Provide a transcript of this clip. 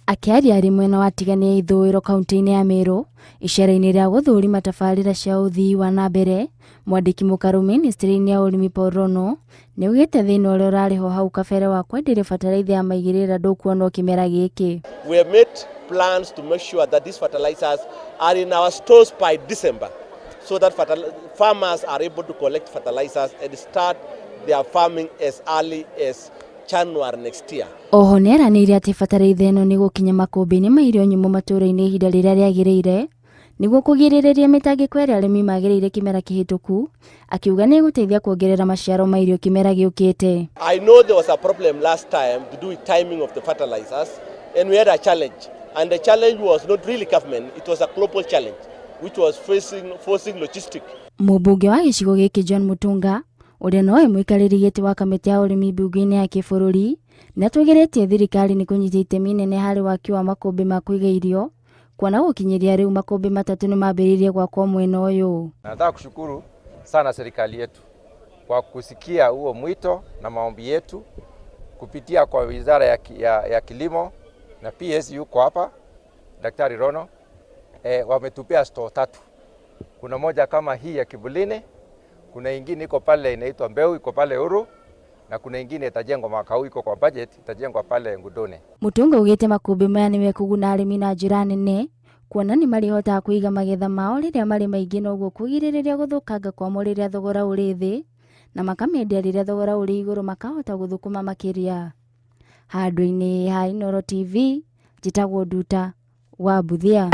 Akĩaria arĩ mwena wa tigania ya ithũĩro kaunti-inĩ ya Meru, icera-inĩ rĩa gũthũrima tabarĩra cia ũthii wa na mbere, mwandĩki mũkaru ministry-inĩ ya ũrĩmi Paul Rono nĩ augĩte thĩna ũrĩa ũrarĩ ho hau kabere wa kwenderia bataraitha ya maigĩrĩra ndũkuonwo kĩmera gĩkĩ. We have made plans to make sure that these fertilizers are in our stores by December, so that farmers are able to collect fertilizers and start their farming as early as January next year. Oho nĩ eranĩire atĩ bataraitha ĩno nĩ gũkinya makũmbĩ-inĩ ma irio nyũmũ matũũra-inĩ ihinda rĩrĩa rĩagĩrĩire nĩguo kũgirĩrĩria mĩtangĩko ĩrĩa arĩmi magĩrĩire kĩmera kĩhĩtũku, akiuga nĩ gũteithia kuongerera maciaro ma irio kĩmera gĩũkĩte. I know there was a problem last time to do with timing of the fertilizers, and we had a challenge, and the challenge was not really government, it was a global challenge which was forcing logistics. Mũmbunge wa gĩcigo gĩkĩ John Mutunga ũrĩa nowe mũikarĩri gĩtĩ wa kamĩtĩ ya ũrĩmi mbunge-inĩ ya kĩbũrũri nĩ atũgĩrĩtie thirikari nĩ kũnyita itemi inene harĩ waki wa makũmbĩ ma kũiga irio, kuona gũkinyĩria rĩu makũmbĩ 3 nĩ mambĩrĩirie gwakwo mwena ũyũ. Nataka kushukuru sana serikali yetu kwa kusikia huo mwito na maombi yetu kupitia kwa wizara ya kilimo na PS yuko hapa Daktari Rono, wametupea store 3. Kuna moja kama hii ya Kibulini, kuna ingine iko pale inaitwa Mbeu iko pale Uru, na kuna ingine itajengwa mwaka huu iko kwa budget itajengwa pale Ngudone. Mutunga ugĩte makũmbĩ maya nĩ mekũguna arĩmi na njĩra nene, kuona nĩ marĩhotaga kũiga magetha mao rĩrĩa marĩ maingĩ na ũguo kũgirĩrĩria gũthũkanga kwamo rĩrĩa thogora ũrĩ thĩ, na makamendia rĩrĩa thogora ũrĩ igũrũ makahota gũthũkũma makĩria. Handũ-inĩ ha Inooro TV, njĩtagwo Nduta wa Buthia.